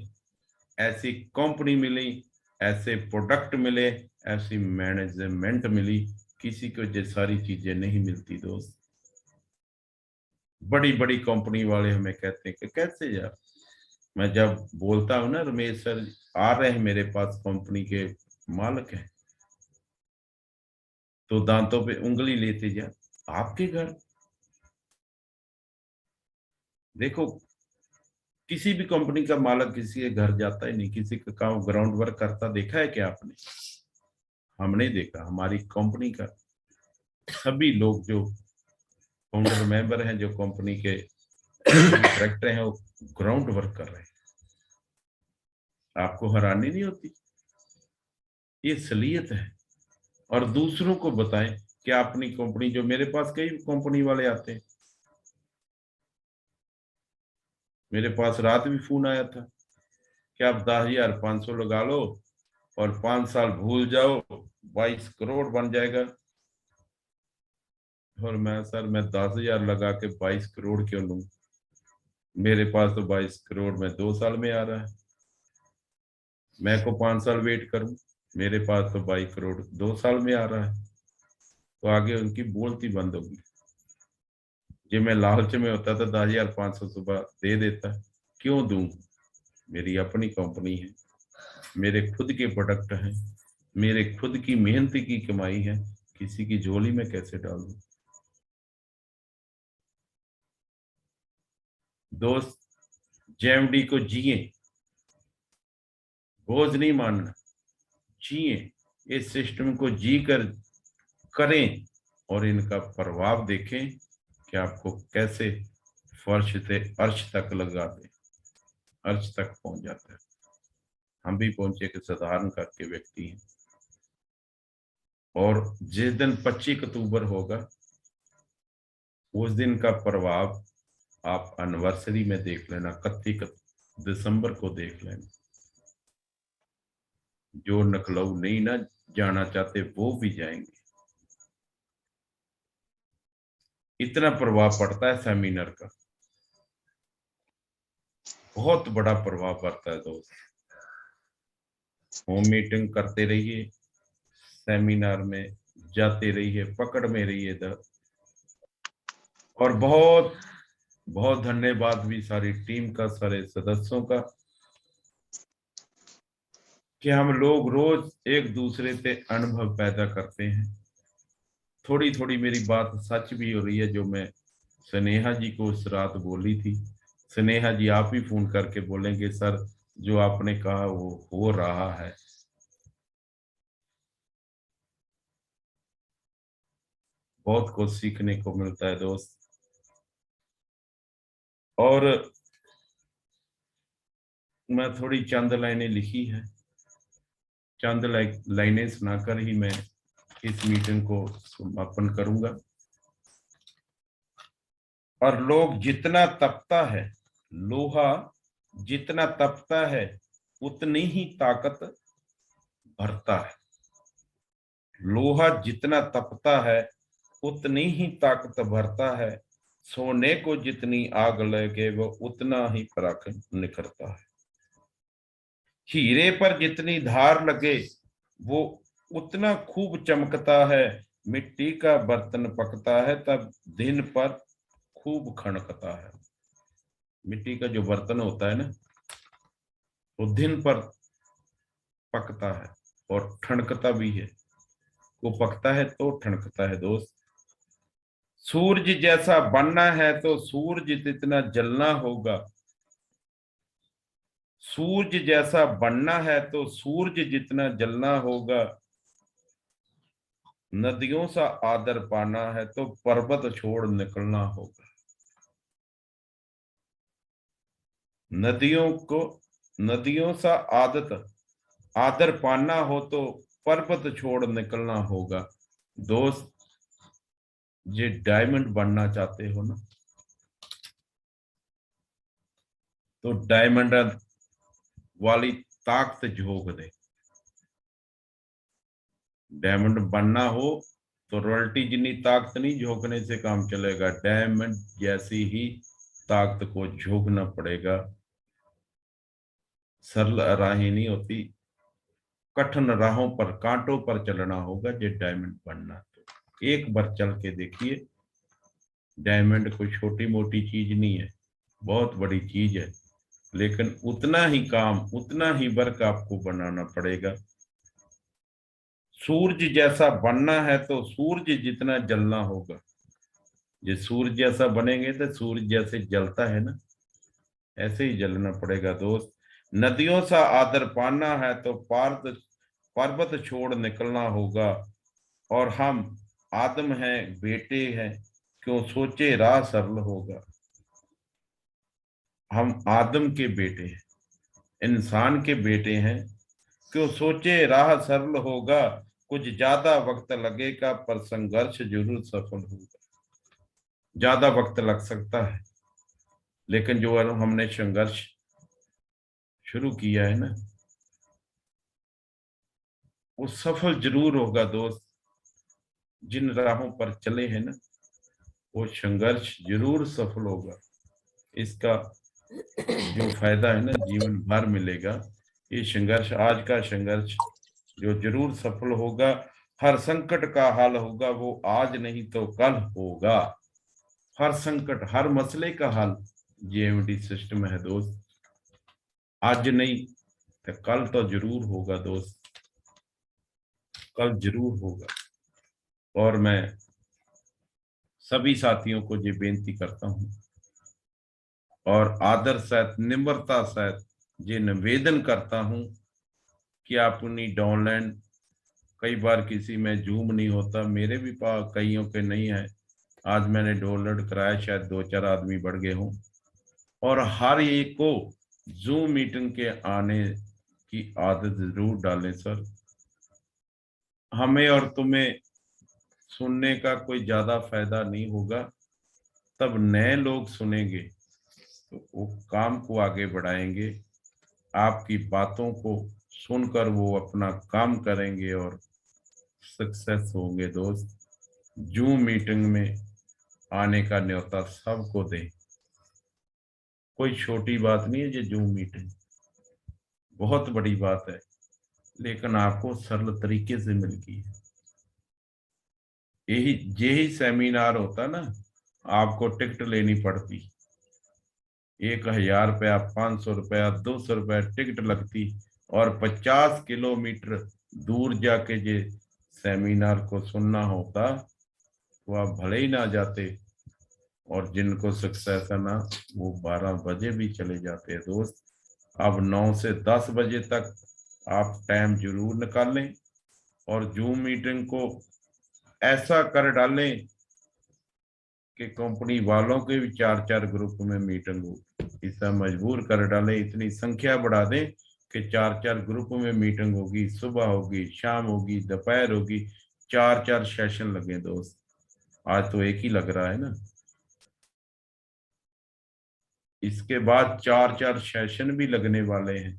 ऐसी कंपनी मिली, ऐसे प्रोडक्ट मिले, ऐसी मैनेजमेंट मिली। किसी को ये सारी चीजें नहीं मिलती दोस्त। बड़ी बड़ी कंपनी वाले हमें कहते हैं कि कैसे यार, मैं जब बोलता हूँ ना रमेश सर आ रहे हैं मेरे पास, कंपनी के मालिक हैं, तो दांतों पे उंगली लेते जा। आपके घर देखो, किसी भी कंपनी का मालिक किसी के घर जाता ही नहीं, किसी का काम ग्राउंड वर्क करता देखा है क्या आपने? हमने देखा। हमारी कंपनी का सभी लोग जो फाउंडर मेंबर हैं, जो कंपनी के डायरेक्टर हैं, वो ग्राउंड वर्क कर रहे हैं। आपको हैरानी नहीं होती? ये सलीयत है। और दूसरों को बताएं कि अपनी कंपनी, जो मेरे पास कई कंपनी वाले आते हैं, मेरे पास रात भी फोन आया था कि आप 10,500 लगा लो और 5 साल भूल जाओ, 22 करोड़ बन जाएगा। और मैं 10,000 लगा के 22 करोड़ क्यों लूं? मेरे पास तो 22 करोड़ में 2 साल में आ रहा है। मैं को 5 साल वेट करूं, मेरे पास तो 22 करोड़ 2 साल में आ रहा है। तो आगे उनकी बोलती बंद होगी। जो मैं लालच में होता तो 10,500 सुबह दे देता। क्यों दूं? मेरी अपनी कंपनी है, मेरे खुद के प्रोडक्ट हैं, मेरे खुद की मेहनत की कमाई है, किसी की झोली में कैसे डाल दूं? दोस्त, जेएमडी को जिए, बोझ नहीं मानना, जिए, इस सिस्टम को जी कर करें और इनका प्रभाव देखें कि आपको कैसे फर्श से अर्श तक लगा दे, अर्श तक पहुंच जाता है। हम भी पहुंचे कि साधारण करके व्यक्ति हैं। और जिस दिन 25 अक्टूबर होगा, उस दिन का प्रभाव आप एनिवर्सरी में देख लेना, 31 दिसंबर को देख लेना। जो लखनऊ नहीं ना जाना चाहते वो भी जाएंगे। इतना प्रभाव पड़ता है सेमिनार का, बहुत बड़ा प्रभाव पड़ता है दोस्त। होम मीटिंग करते रहिए, सेमिनार में जाते रहिए, पकड़ में रहिए दर। और बहुत बहुत धन्यवाद भी सारी टीम का, सारे सदस्यों का, कि हम लोग रोज एक दूसरे से अनुभव पैदा करते हैं। थोड़ी थोड़ी मेरी बात सच भी हो रही है, जो मैं स्नेहा जी को उस रात बोली थी। स्नेहा जी आप ही फोन करके बोलेंगे सर जो आपने कहा वो हो रहा है। बहुत कुछ सीखने को मिलता है दोस्त। और मैं थोड़ी चंद लाइनें लिखी है, चंद लाइनें सुनाकर ही मैं इस मीटिंग को समापन करूंगा। और लोग जितना तपता है, लोहा जितना तपता है उतनी ही ताकत भरता है। लोहा जितना तपता है उतनी ही ताकत भरता है। सोने को जितनी आग लगे वो उतना ही पराग निखरता है। हीरे पर जितनी धार लगे वो उतना खूब चमकता है। मिट्टी का बर्तन पकता है तब दिन पर खूब खनकता है। मिट्टी का जो बर्तन होता है ना, वो दिन पर पकता है और ठनकता भी है। वो पकता है तो ठनकता है दोस्त। सूरज जैसा बनना है तो सूरज जितना जलना होगा। सूरज जैसा बनना है तो सूरज जितना जलना होगा। नदियों सा आदर पाना है तो पर्वत छोड़ निकलना होगा। नदियों को नदियों सा आदर पाना हो तो पर्वत छोड़ निकलना होगा। दोस्त, ये डायमंड बनना चाहते हो ना, तो डायमंड वाली ताकत झोंक दे। डायमंड बनना हो तो रॉयल्टी जितनी ताकत नहीं झोंकने से काम चलेगा, डायमंड जैसी ही ताकत को झोंकना पड़ेगा। सरल राहें नहीं होती, कठिन राहों पर कांटों पर चलना होगा जो डायमंड बनना। तो एक बार चल के देखिए, डायमंड कोई छोटी मोटी चीज नहीं है, बहुत बड़ी चीज है। लेकिन उतना ही काम, उतना ही वर्क आपको बनाना पड़ेगा। सूरज जैसा बनना है तो सूरज जितना जलना होगा। ये सूरज जैसा बनेंगे तो सूरज जैसे जलता है ना, ऐसे ही जलना पड़ेगा दोस्त। नदियों सा आदर पाना है तो पर्वत छोड़ निकलना होगा। और हम आदम हैं, बेटे हैं, क्यों सोचे राह सरल होगा। हम आदम के बेटे हैं, इंसान के बेटे हैं, क्यों सोचे राह सरल होगा। कुछ ज्यादा वक्त लगेगा पर संघर्ष जरूर सफल होगा। ज्यादा वक्त लग सकता है, लेकिन जो हमने संघर्ष शुरू किया है ना, वो सफल जरूर होगा दोस्त। जिन राहों पर चले हैं ना, वो संघर्ष जरूर सफल होगा। इसका जो फायदा है ना जीवन भर मिलेगा। ये संघर्ष, आज का संघर्ष जो जरूर सफल होगा। हर संकट का हल होगा वो आज नहीं तो कल होगा। हर संकट, हर मसले का हल जेएमडी सिस्टम है दोस्त। आज नहीं तो कल तो जरूर होगा दोस्त, कल जरूर होगा। और मैं सभी साथियों को ये बेनती करता हूँ और आदर सहित, निम्रता सहित ये निवेदन करता हूँ कि आप अपनी डाउनलाइन, कई बार किसी में जूम नहीं होता, मेरे भी पास कईयों के नहीं है। आज मैंने डाउनलोड कराया, शायद 2-4 आदमी बढ़ गए हों। और हर एक को जूम मीटिंग के आने की आदत जरूर डालें सर। हमें और तुम्हें सुनने का कोई ज्यादा फायदा नहीं होगा, तब नए लोग सुनेंगे तो वो काम को आगे बढ़ाएंगे। आपकी बातों को सुनकर वो अपना काम करेंगे और सक्सेस होंगे दोस्त। जूम मीटिंग में आने का न्योता सबको दें। कोई छोटी बात नहीं है ये जूम मीटिंग, बहुत बड़ी बात है, लेकिन आपको सरल तरीके से मिल गई है। यही यही सेमिनार होता ना, आपको टिकट लेनी पड़ती, 1,000 रुपया, 500 रुपया, 200 रुपया टिकट लगती, और 50 किलोमीटर दूर जाके ये सेमिनार को सुनना होता, तो आप भले ही ना जाते। और जिनको सक्सेस है ना, वो 12 बजे भी चले जाते हैं दोस्त। अब 9 से 10 बजे तक आप टाइम जरूर निकालें और जूम मीटिंग को ऐसा कर डालें कि कंपनी वालों के भी 4-4 ग्रुप में मीटिंग हो। इसे मजबूर कर डालें, इतनी संख्या बढ़ा दें कि 4-4 ग्रुप में मीटिंग होगी, सुबह होगी, शाम होगी, दोपहर होगी, 4-4 सेशन लगे दोस्त। आज तो एक ही लग रहा है ना। इसके बाद 4-4 सेशन भी लगने वाले हैं,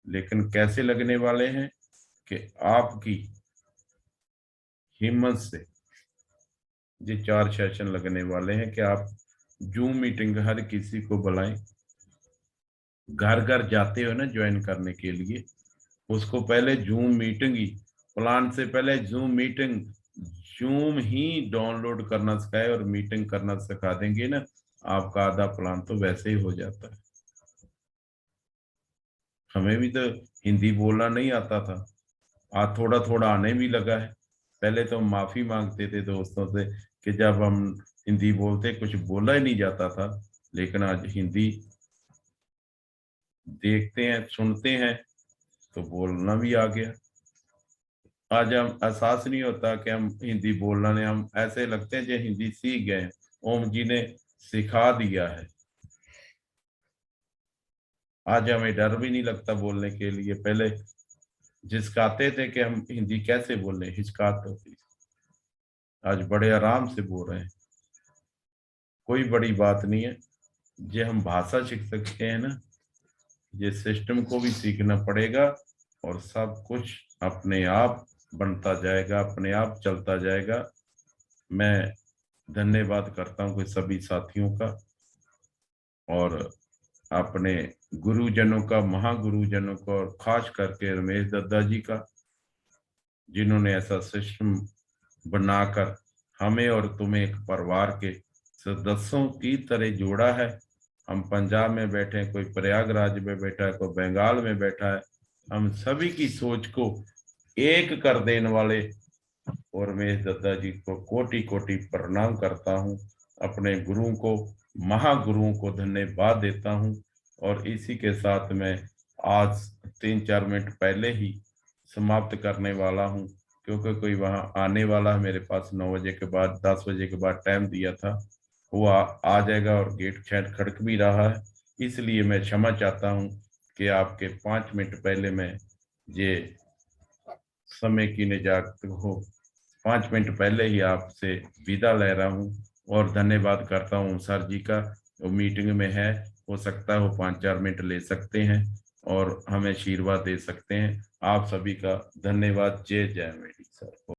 लेकिन कैसे लगने वाले हैं कि आपकी हिम्मत से ये 4 सेशन लगने वाले हैं कि आप जूम मीटिंग हर किसी को बुलाएं। घर घर जाते हो ना ज्वाइन करने के लिए, उसको पहले जूम मीटिंग ही, प्लान से पहले जूम मीटिंग, जूम ही डाउनलोड करना सिखाए और मीटिंग करना सिखा देंगे ना, आपका आधा प्लान तो वैसे ही हो जाता है। हमें भी तो हिंदी बोलना नहीं आता था, आज थोड़ा थोड़ा आने भी लगा है। पहले तो हम माफी मांगते थे दोस्तों से कि जब हम हिंदी बोलते कुछ बोला ही नहीं जाता था, लेकिन आज हिंदी देखते हैं, सुनते हैं तो बोलना भी आ गया। आज हम एहसास नहीं होता कि हम हिंदी बोलना नहीं, हम ऐसे लगते हैं जो हिंदी सीख गए हैं। ओम जी ने सिखा दिया है। आज हमें डर भी नहीं लगता बोलने के लिए। पहले झिझकाते थे कि हम हिंदी कैसे बोल रहे, हिचकात होती, आज बड़े आराम से बोल रहे हैं। कोई बड़ी बात नहीं है, ये हम भाषा सीख सकते हैं ना, ये सिस्टम को भी सीखना पड़ेगा और सब कुछ अपने आप बनता जाएगा, अपने आप चलता जाएगा। मैं धन्यवाद करता हूँ कि सभी साथियों का, और अपने गुरुजनों का, महागुरुजनों का, और खास करके रमेश दद्दा जी का, जिन्होंने ऐसा सिस्टम बनाकर हमें और तुम्हें एक परिवार के सदस्यों की तरह जोड़ा है। हम पंजाब में बैठे हैं, कोई प्रयागराज में बैठा है, कोई बंगाल में बैठा है, हम सभी की सोच को एक कर देने वाले और रमेश दद्दा जी को कोटि कोटि प्रणाम करता हूँ। अपने गुरुओं को, महागुरुओं को धन्यवाद देता हूँ। और इसी के साथ मैं आज 3-4 मिनट पहले ही समाप्त करने वाला हूँ, क्योंकि कोई वहां आने वाला है मेरे पास 9 बजे के बाद, 10 बजे के बाद टाइम दिया था, वो आ जाएगा और गेट शायद खड़क भी रहा है। इसलिए मैं क्षमा चाहता हूँ कि आपके 5 मिनट पहले मैं ये समय की निजात हो, 5 मिनट पहले ही आपसे विदा ले रहा हूँ। और धन्यवाद करता हूँ सर जी का, वो मीटिंग में है हो सकता है वो 5-4 मिनट ले सकते हैं और हमें आशीर्वाद दे सकते हैं। आप सभी का धन्यवाद। जय जय मेरी सर।